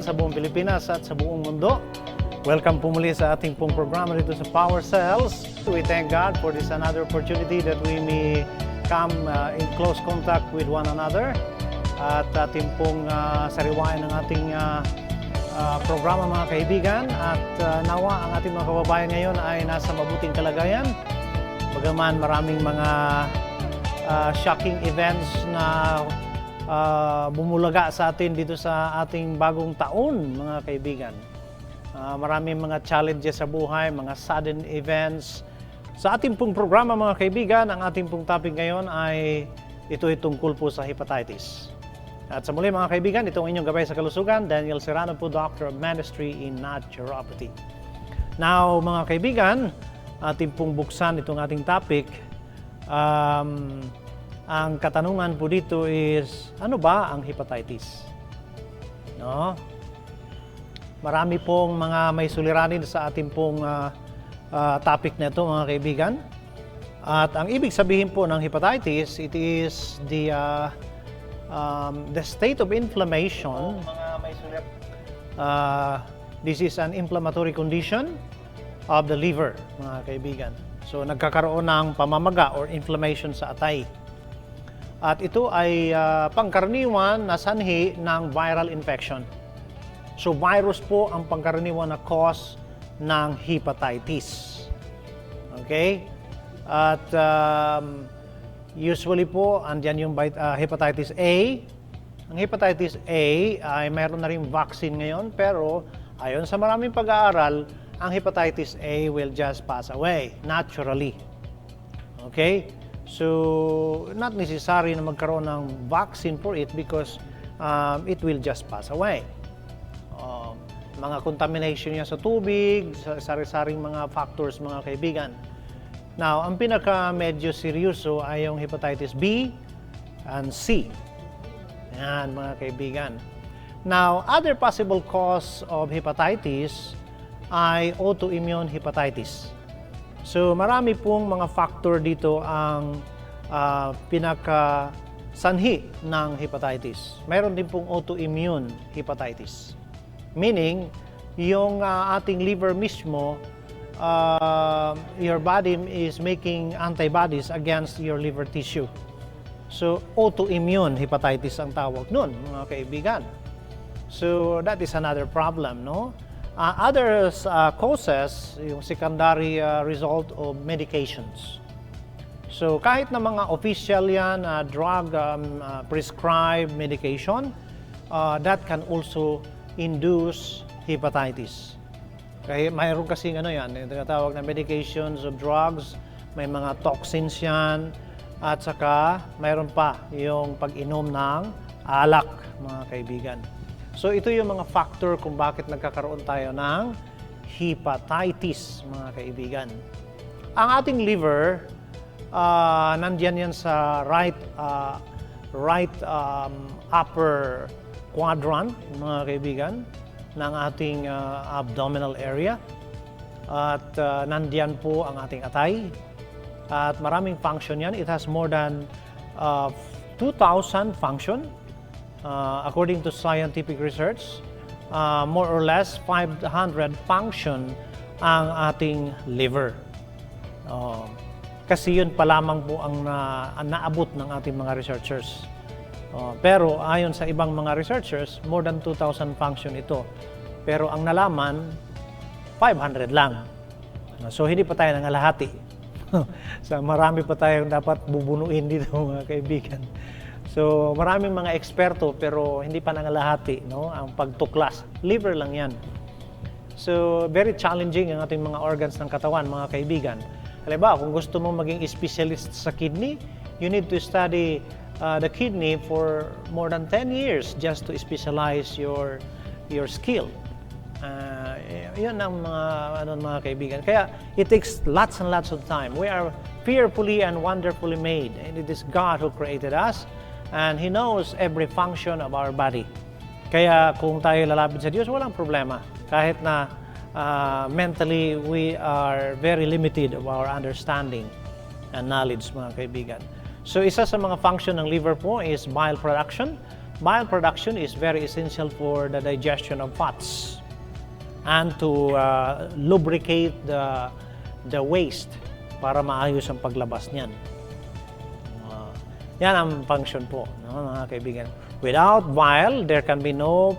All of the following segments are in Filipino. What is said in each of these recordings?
sa buong Pilipinas at sa buong mundo. Welcome po muli sa ating pong programa dito sa Power Cells. We thank God for this another opportunity that we may come in close contact with one another at ating pong sariwain ng ating programa mga kaibigan at nawa ang ating mga kababayan ngayon ay nasa mabuting kalagayan. Bagaman maraming mga shocking events na bumulaga sa atin dito sa ating bagong taon mga kaibigan. Maraming mga challenges sa buhay, mga sudden events. Sa ating pong programa mga kaibigan, ang ating pong topic ngayon ay ito'y tungkol po sa hepatitis. At sa muli mga kaibigan, itong inyong gabay sa kalusugan, Daniel Serrano po, Doctor of Ministry in Naturopathy. Now mga kaibigan, ating pong buksan itong ating topic. Ang katanungan po dito is, ano ba ang hepatitis? No? Marami pong mga may suliranin sa ating pong topic na ito mga kaibigan. At ang ibig sabihin po ng hepatitis, it is the state of inflammation. This is an inflammatory condition of the liver mga kaibigan. So nagkakaroon ng pamamaga or inflammation sa atay. At ito ay pangkaraniwan na sanhi ng viral infection. So virus po ang pangkaraniwan na cause ng hepatitis. Okay? At usually po, andyan yung hepatitis A. Ang hepatitis A ay mayroon na rin vaccine ngayon, pero ayon sa maraming pag-aaral, ang hepatitis A will just pass away naturally. Okay? So, not necessary na magkaroon ng vaccine for it because it will just pass away. Mga contamination niya sa tubig, sa sari-saring mga factors mga kaibigan. Now, ang pinaka-medyo seryoso ay yung hepatitis B and C. Yan mga kaibigan. Now, other possible cause of hepatitis ay autoimmune hepatitis. So, marami pong mga factor dito ang pinaka-sanhi ng hepatitis. Mayroon din pong autoimmune hepatitis. Meaning, yung ating liver mismo, your body is making antibodies against your liver tissue. So, autoimmune hepatitis ang tawag nun, mga kaibigan. So, that is another problem, no? Other causes, yung secondary result of medications. So, kahit na mga official yan, drug prescribed medication, that can also induce hepatitis. Kaya mayroon kasing yan, tinatawag na medications of drugs, may mga toxins yan, at saka mayroon pa yung pag-inom ng alak, mga kaibigan. So ito yung mga factor kung bakit nagkakaroon tayo ng hepatitis, mga kaibigan. Ang ating liver, nandiyan yan sa right upper quadrant, mga kaibigan, ng ating abdominal area. At nandiyan po ang ating atay. At maraming function yan. It has more than 2,000 function. According to scientific research, more or less 500 function ang ating liver. Kasi yun pa lamang po ang naabot ng ating mga researchers. Pero ayon sa ibang mga researchers, more than 2,000 function ito. Pero ang nalaman, 500 lang. So hindi pa tayo nangalahati. So marami pa tayong dapat bubunuin dito mga kaibigan. So maraming mga eksperto pero hindi pa nangalahati, no? Ang pagtuklas. Liver lang yan. So very challenging ang ating mga organs ng katawan mga kaibigan. Halimbawa, kung gusto mo maging specialist sa kidney, you need to study the kidney for more than 10 years just to specialize your skill. Yun ang mga kaibigan. Kaya it takes lots and lots of time. We are fearfully and wonderfully made. And it is God who created us. And He knows every function of our body. Kaya kung tayo lalapit sa Diyos, walang problema. Kahit na mentally we are very limited of our understanding and knowledge, mga kaibigan. So isa sa mga function ng liver po is bile production. bile production is very essential for the digestion of fats and to lubricate the waste para maayos ang paglabas niyan. Yan ang function po, no, mga kaibigan. Without bile, there can be no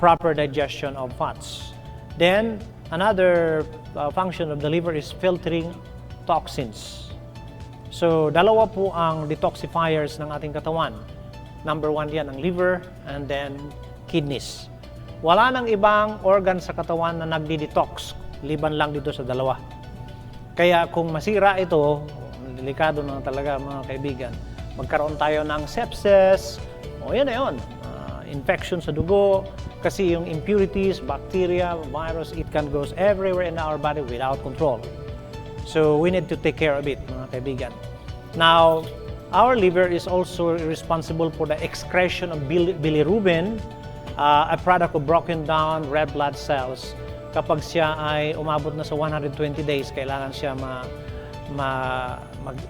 proper digestion of fats. Then, another function of the liver is filtering toxins. So, dalawa po ang detoxifiers ng ating katawan. Number 1 yan, ang liver, and then kidneys. Wala nang ibang organ sa katawan na nagdi-detox, liban lang dito sa dalawa. Kaya kung masira ito, delikado na talaga mga kaibigan. Magkaroon tayo ng sepsis, o yan na yun, infection sa dugo, kasi yung impurities, bacteria, virus, it can goes everywhere in our body without control. So we need to take care of it, mga kaibigan. Now, our liver is also responsible for the excretion of bilirubin, a product of broken down red blood cells. Kapag siya ay umabot na sa 120 days, kailangan siya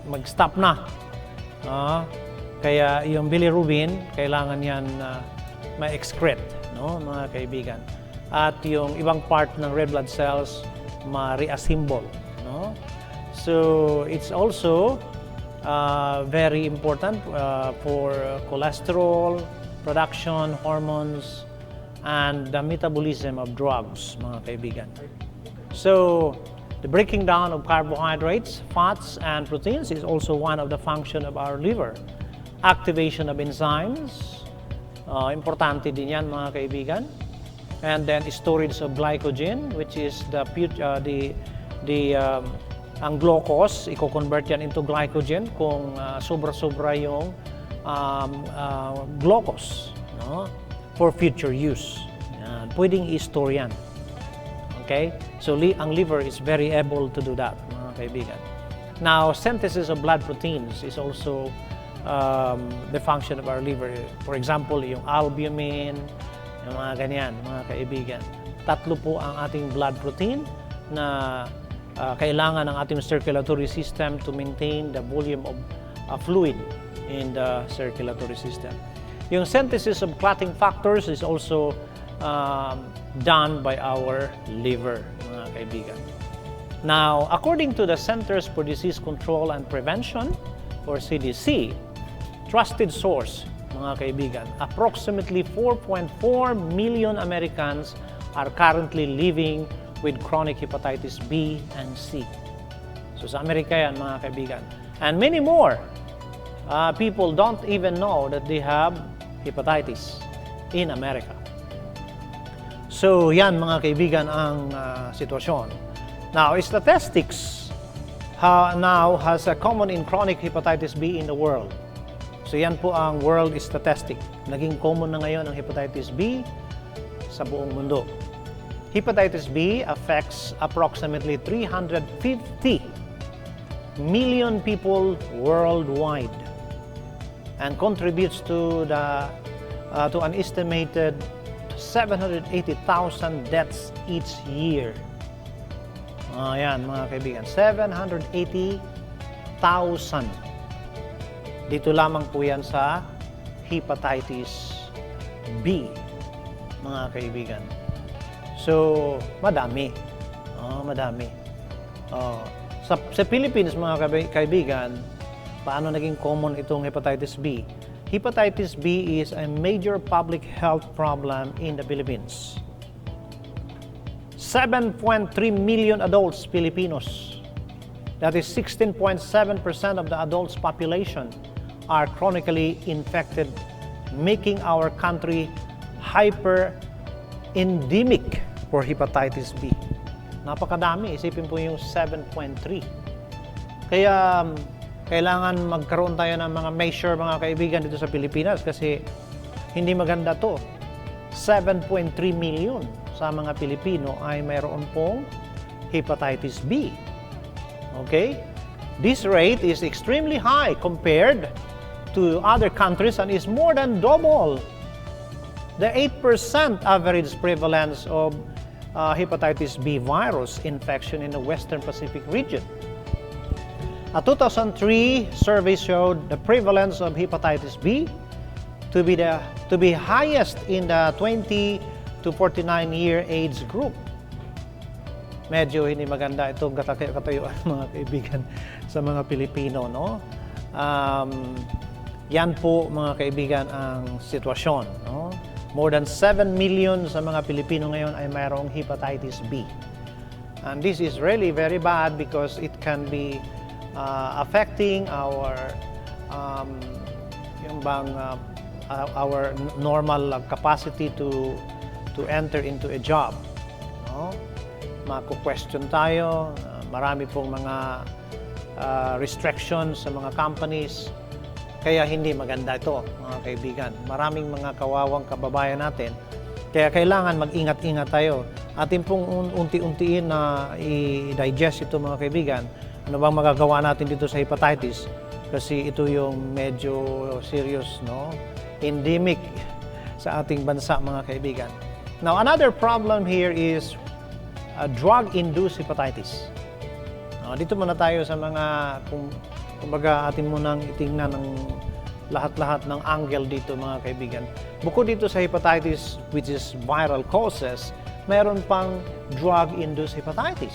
mag-stop na. Kaya yung bilirubin, kailangan yan ma-excrete, no, mga kaibigan. At yung ibang part ng red blood cells, ma-reassemble. No? So, it's also very important for cholesterol production, hormones, and the metabolism of drugs, mga kaibigan. So, the breaking down of carbohydrates, fats, and proteins is also one of the functions of our liver. Activation of enzymes, importante din yan, mga kaibigan. And then storage of glycogen, which is ang glucose, i-convert yan into glycogen kung sobra-sobra yung glucose, no? For future use. Yan. Pwedeng i-store yan. Okay? So, ang liver is very able to do that, mga kaibigan. Now, synthesis of blood proteins is also the function of our liver. For example, yung albumin, yung mga ganyan, mga kaibigan. 3 po ang ating blood protein na kailangan ng ating circulatory system to maintain the volume of fluid in the circulatory system. Yung synthesis of clotting factors is also done by our liver, mga kaibigan. Now, according to the Centers for Disease Control and Prevention, or CDC, trusted source, mga kaibigan, approximately 4.4 million Americans are currently living with chronic hepatitis B and C. So sa Amerika yan, mga kaibigan. And many more people don't even know that they have hepatitis in America. So yan, mga kaibigan, ang sitwasyon. Now, statistics now has a common in chronic hepatitis B in the world. So yan po ang world statistic. Naging common na ngayon ang hepatitis B sa buong mundo. Hepatitis B affects approximately 350 million people worldwide and contributes to an estimated 780,000 deaths each year. Ayan, mga kaibigan, 780,000. Dito lamang po yan sa hepatitis B, mga kaibigan. So, madami. Madami. Sa Philippines, mga kaibigan, paano naging common itong hepatitis B? Hepatitis B is a major public health problem in the Philippines. 7.3 million adults Filipinos, that is 16.7% of the adults population, are chronically infected, making our country hyper-endemic for hepatitis B. Napakadami, isipin po yung 7.3. Kaya kailangan magkaroon tayo ng mga measure, mga kaibigan, dito sa Pilipinas kasi hindi maganda to. 7.3 million sa mga Pilipino ay mayroon pong hepatitis B. Okay? This rate is extremely high compared to other countries and is more than double the 8% average prevalence of hepatitis B virus infection in the Western Pacific region. A 2003 survey showed the prevalence of hepatitis B to be highest in the 20 to 49-year age group. Medyo hindi maganda itong katayuan, mga kaibigan, sa mga Pilipino, no? Yan po, mga kaibigan, ang sitwasyon, no? More than 7 million sa mga Pilipino ngayon ay mayroong hepatitis B. And this is really very bad because it can be affecting our our normal capacity to enter into a job, no? Maku-question tayo, marami pong mga restrictions sa mga companies, kaya hindi maganda ito, mga kaibigan. Maraming mga kawawang kababayan natin, kaya kailangan mag-ingat-ingat tayo. Atin pong unti-untiin na i-digest ito, mga kaibigan. Ano bang magagawa natin dito sa hepatitis? Kasi ito yung medyo serious, no? Endemic sa ating bansa, mga kaibigan. Now, another problem here is drug-induced hepatitis. Dito muna tayo sa mga, kumbaga atin munang itingnan ng lahat-lahat ng angle dito, mga kaibigan. Bukod dito sa hepatitis, which is viral causes, meron pang drug-induced hepatitis.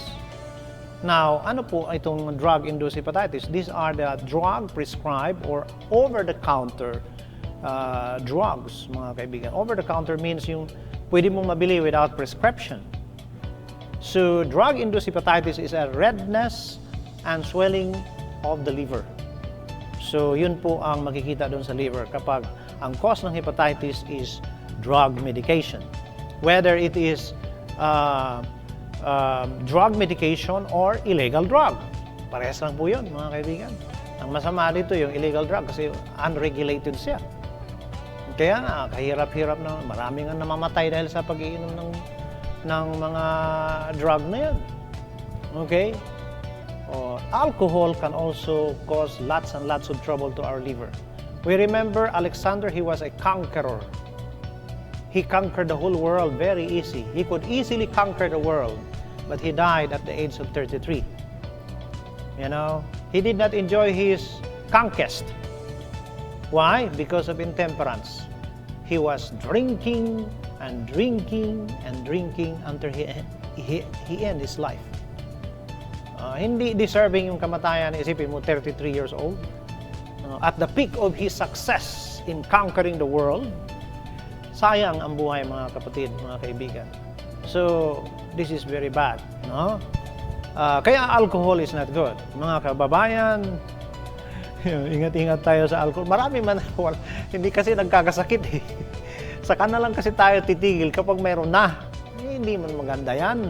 Now, ano po itong drug-induced hepatitis? These are the drug-prescribed or over-the-counter drugs, mga kaibigan. Over-the-counter means yung pwede mong mabili without prescription. So, drug-induced hepatitis is a redness and swelling of the liver. So, yun po ang makikita doon sa liver kapag ang cause ng hepatitis is drug medication. Whether it is drug medication or illegal drug. Parehas lang po yun, mga kaibigan. Ang masama dito yung illegal drug kasi unregulated siya. Kaya nga, kahirap-hirap na, maraming nga namamatay dahil sa pag-iinom ng mga drug na yan. Okay? Alcohol can also cause lots and lots of trouble to our liver. We remember Alexander, he was a conqueror. He conquered the whole world very easy. He could easily conquer the world, but he died at the age of 33. You know, he did not enjoy his conquest. Why? Because of intemperance. He was drinking and drinking and drinking until he ended his life. Hindi deserving yung kamatayan. Isipin mo, 33 years old. At the peak of his success in conquering the world, sayang ang buhay, mga kapatid, mga kaibigan. So, this is very bad, no? Kaya alcohol is not good. Mga kababayan, ingat-ingat tayo sa alcohol. Marami man, hindi kasi nagkakasakit eh. Saka na lang kasi tayo titigil kapag meron na. Hindi man maganda yan.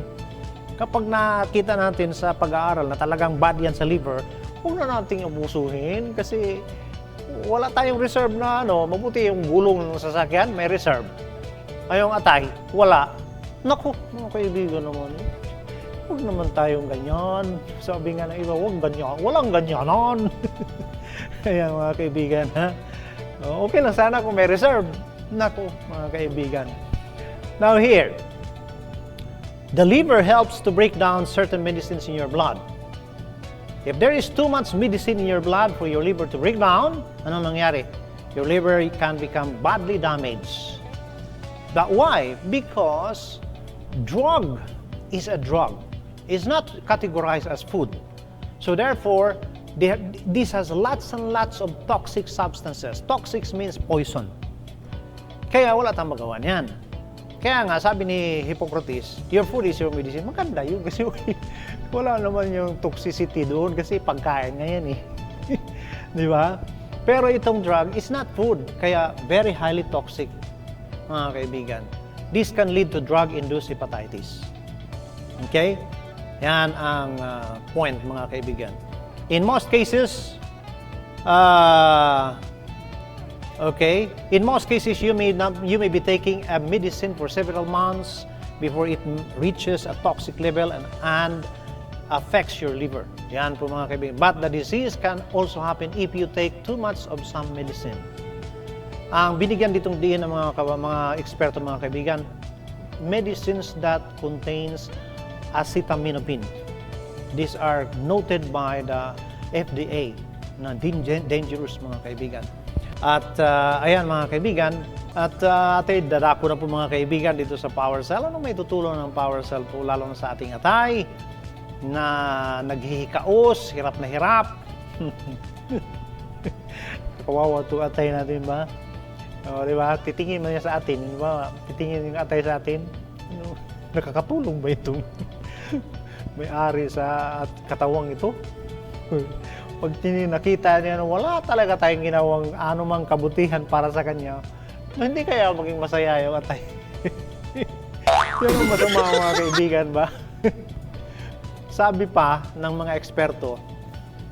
Kapag nakita natin sa pag-aaral na talagang bad yan sa liver, huwag na nating abusuhin kasi wala tayong reserve na mabuti yung gulong ng sasakyan, may reserve. Ayong atay, wala. Naku, mga kaibigan naman, huwag naman tayong ganyan. Sabi nga ng iba, huwag ganyan. Walang ganyanan. Kaya mga kaibigan, ha? Okay lang sana kung may reserve. Naku, mga kaibigan. Now here, the liver helps to break down certain medicines in your blood. If there is too much medicine in your blood for your liver to break down, ano mangyari? Your liver can become badly damaged. But why? Because drug is a drug. It's not categorized as food. So therefore, this has lots and lots of toxic substances. Toxic means poison. Kaya wala tayong magawa niyan. Kaya nga, sabi ni Hippocrates, your food is your medicine. Maganda yun kasi wala naman yung toxicity doon kasi pagkain nga yan eh. Di ba? Pero itong drug is not food, kaya very highly toxic, mga kaibigan. This can lead to drug-induced hepatitis. Okay? Yan ang point, mga kaibigan. In most cases, in most cases, you may be taking a medicine for several months before it reaches a toxic level and affects your liver. Yan po, mga kaibigan. But the disease can also happen if you take too much of some medicine. Ang binigyan ditong diin ng mga eksperto, mga kaibigan, medicines that contains acetaminophen. These are noted by the FDA na dangerous, mga kaibigan. At ayan mga kaibigan, at atay dadako na po mga kaibigan dito sa Power Cell. Ano may tutulong ng Power Cell po lalo na sa ating atay na naghihikaos, hirap na hirap. Kawawa ito atay natin ba? O, di ba? Titingin mo niya sa atin, di ba? Titingin yung atay sa atin. Nakakatulong ba itong may-ari sa katawang ito? Pag nakita niya na wala talaga tayong ginawang anumang kabutihan para sa kanya, hindi kaya maging masaya yung atay. Yan ang masama mga kaibigan ba? Sabi pa ng mga eksperto,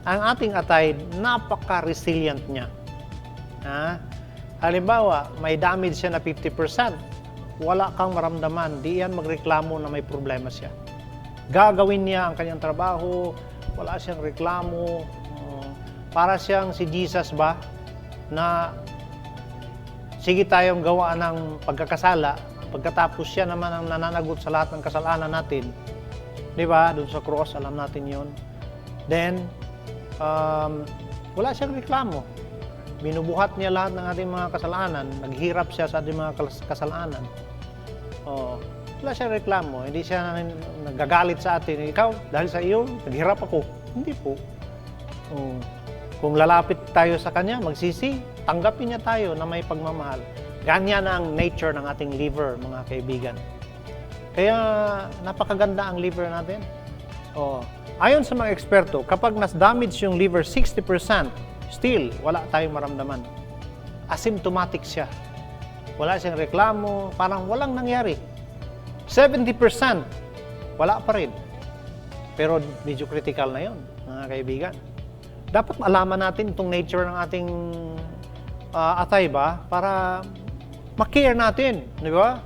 ang ating atay, napaka-resilient niya. Halimbawa, may damage siya na 50%, wala kang maramdaman, di yan magreklamo na may problema siya. Gagawin niya ang kanyang trabaho, wala siyang reklamo, para siyang si Jesus ba, na sige tayong gawa ng pagkakasala, pagkatapos siya naman ang nananagot sa lahat ng kasalanan natin. Di ba? Doon sa cross, alam natin yon. Then, wala siyang reklamo. Binubuhat niya lahat ng ating mga kasalanan. Naghirap siya sa ating mga kasalanan. Wala siyang reklamo. Hindi siya nagagalit sa atin. Ikaw, dahil sa iyo, naghirap ako. Hindi po. Kung lalapit tayo sa Kanya, magsisi, tanggapin niya tayo na may pagmamahal. Ganyan ang nature ng ating liver, mga kaibigan. Kaya napakaganda ang liver natin. Ayon sa mga eksperto, kapag nas-damage yung liver 60%, still, wala tayong maramdaman. Asymptomatic siya. Wala siyang reklamo, parang walang nangyari. 70%, wala pa rin. Pero medyo critical na yon, mga kaibigan. Dapat malaman natin itong nature ng ating atay ba para ma-care natin, di ba?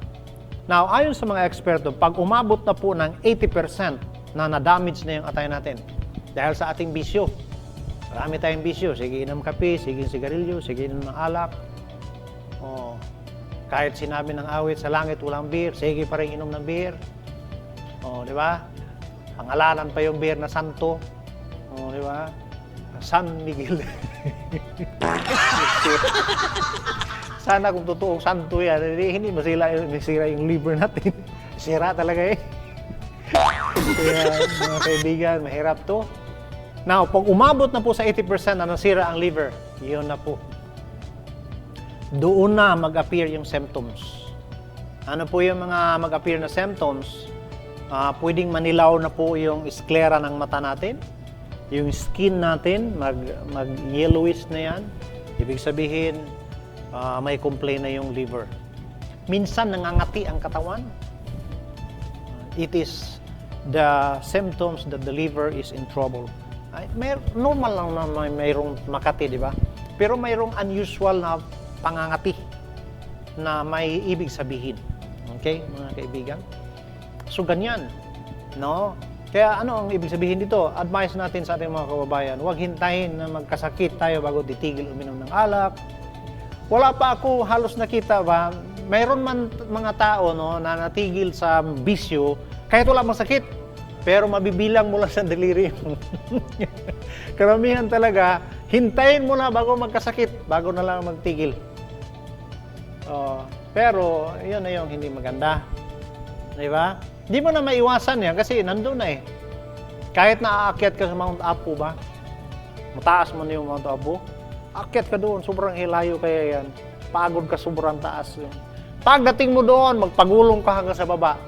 Now, ayon sa mga eksperto, pag umabot na po ng 80% na na-damage na yung atay natin dahil sa ating bisyo, marami tayong bisyo, sige inom kape, sige sigarilyo, sige inom ng alak, kahit sinabi ng awit sa langit walang beer, sige pa rin inom ng beer, di ba? Pangalanan pa yung beer na santo, di ba? San Miguel. Sana kung totoong santo yan, hindi masira yung liver natin. Sira talaga eh. Kaya mga kaibigan, mahirap to. Now, pag umabot na po sa 80% na nasira ang liver, yun na po. Doon na mag-appear yung symptoms. Ano po yung mga mag-appear na symptoms? Pwedeng manilaw na po yung sclera ng mata natin. Yung skin natin, mag-yellowish na yan. Ibig sabihin, may complaint na yung liver. Minsan, nangangati ang katawan. It is the symptoms that the liver is in trouble. Normal lang na mayroong makati, di ba? Pero mayroong unusual na pangangati na may ibig sabihin. Okay, mga kaibigan? So, ganyan. No? Kaya ano ang ibig sabihin dito? Advice natin sa ating mga kababayan, huwag hintayin na magkasakit tayo bago titigil uminom ng alak. Wala pa ako halos nakita ba, mayroon man mga tao no, na natigil sa bisyo kahit wala mang sakit, pero mabibilang mo lang sa daliri. Karamihan talaga, hintayin mo na bago magkasakit, bago na lang magtigil. Pero yun na yung hindi maganda. Di ba? Hindi mo na maiwasan yan kasi nandun na eh. Kahit na aakyat ka sa Mount Apo ba, mataas mo na yung Mount Apo, aakyat ka doon, sobrang hilayo kaya yan. Pagod ka, sobrang taas yun. Pagdating mo doon, magpagulong ka hanggang sa baba.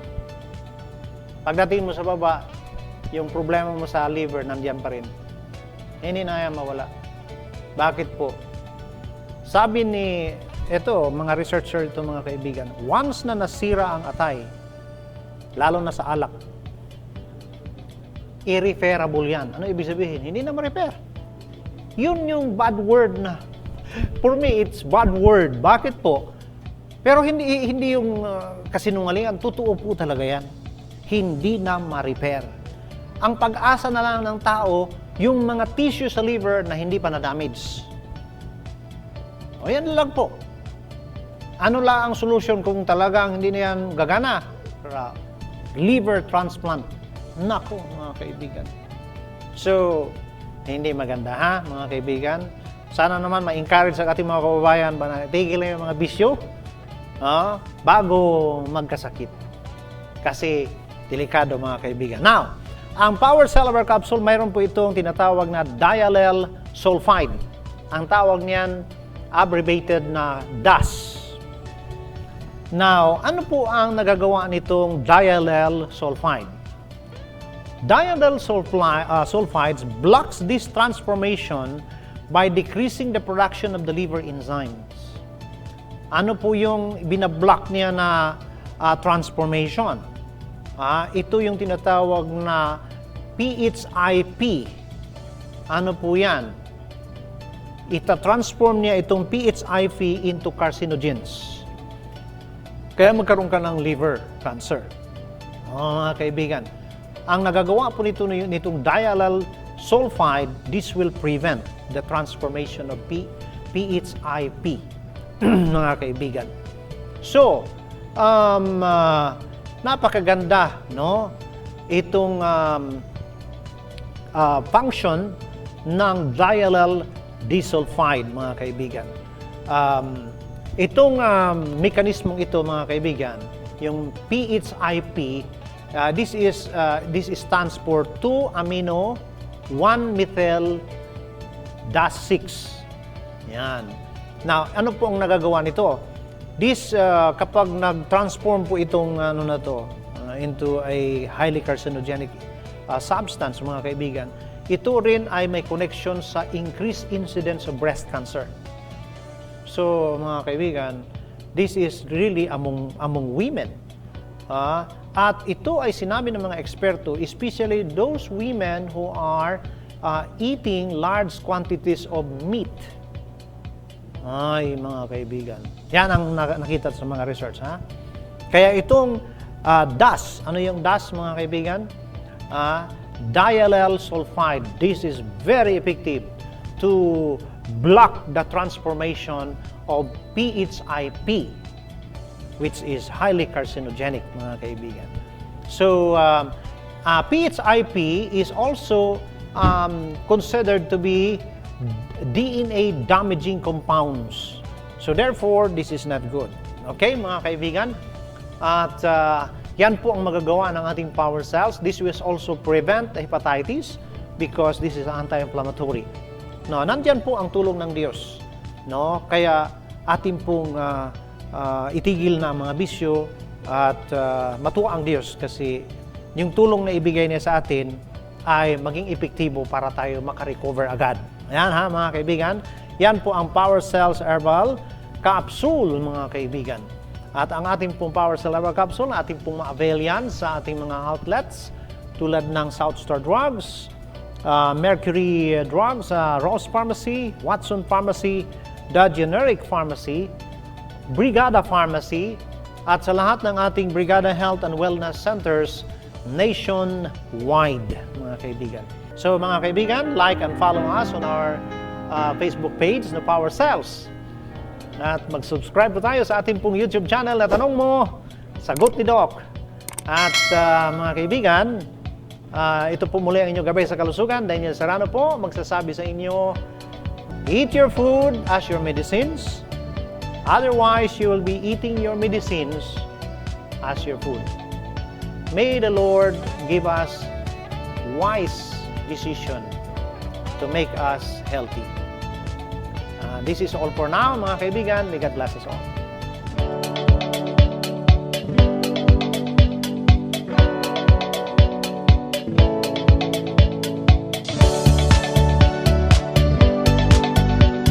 Pagdating mo sa baba, yung problema mo sa liver, nandiyan pa rin. Hindi na yan mawala. Bakit po? Sabi ni, mga researcher ito mga kaibigan, once na nasira ang atay, lalo na sa alak, irreparable yan. Ano ibig sabihin? Hindi na ma-repair. Yun yung bad word na, for me, it's bad word. Bakit po? Pero hindi yung kasinungalingan, totoo po talaga yan. Hindi na ma-repair. Ang pag-asa na lang ng tao, yung mga tissue sa liver na hindi pa na-damage. O yan lang po. Ano lang ang solution kung talagang hindi na yan gagana? Liver transplant. Nako, mga kaibigan. So, hindi maganda ha, mga kaibigan. Sana naman ma-encourage sa ating mga kababayan ba na tigil na yung mga bisyo bago magkasakit. Kasi delikado mga kaibigan. Now, ang Power Cell Herbal Capsule, mayroon po itong tinatawag na diallyl sulfide. Ang tawag niyan, abbreviated na DAS. Now, ano po ang nagagawa nitong diallyl sulfide? Diallyl sulfides blocks this transformation by decreasing the production of the liver enzymes. Ano po yung binablock niya na transformation? Ito yung tinatawag na PHIP. Ano po yan? Ita-transform niya itong PHIP into carcinogens. Kaya magkaroon ka ng liver cancer. Mga kaibigan, ang nagagawa po nitong diallyl sulfide, this will prevent the transformation of PHIP. Mga kaibigan. So, napakaganda, no? Itong function ng diallyl disulfide, mga kaibigan. Itong mekanismong ito, mga kaibigan, yung PHIP, this stands for 2-amino 1-methyl DAS6. Yan. Now, ano po ang nagagawa nito? This, kapag nag-transform po itong into a highly carcinogenic substance, mga kaibigan, ito rin ay may connection sa increased incidence of breast cancer. So, mga kaibigan, this is really among women. At ito ay sinabi ng mga eksperto, especially those women who are eating large quantities of meat. Ay, mga kaibigan. Yan ang nakita sa mga research. Kaya itong DAS, ano yung DAS, mga kaibigan? Diallyl sulfide. This is very effective to block the transformation of PHIP, which is highly carcinogenic, mga kaibigan. So, PHIP is also considered to be DNA damaging compounds. So therefore, this is not good. Okay, mga kaibigan? At yan po ang magagawa ng ating power cells. This will also prevent hepatitis because this is anti-inflammatory. No, nandiyan po ang tulong ng Diyos. No, kaya atin pong itigil na ang mga bisyo at matuwa ang Diyos kasi yung tulong na ibigay niya sa atin ay maging epektibo para tayo makarecover agad. Ayan mga kaibigan. Yan po ang Power Cells Herbal Capsule, mga kaibigan. At ang ating pong Power Cell Herbal Capsule, ating pong ma-avail yan sa ating mga outlets tulad ng South Star Drugs, Mercury Drugs, Ross Pharmacy, Watson Pharmacy, The Generic Pharmacy, Brigada Pharmacy, at sa lahat ng ating Brigada Health and Wellness Centers nationwide, mga kaibigan. So mga kaibigan, like and follow us on our Facebook page na Power Cells. At mag-subscribe po tayo sa ating pong YouTube channel na Tanong Mo, Sagot ni Doc. At mga kaibigan, ito po muli ang inyong gabay sa kalusugan. Daniel Serrano po, magsasabi sa inyo, eat your food as your medicines. Otherwise, you will be eating your medicines as your food. May the Lord give us wise decision to make us healthy. This is all for now, mga kaibigan. May God bless us all.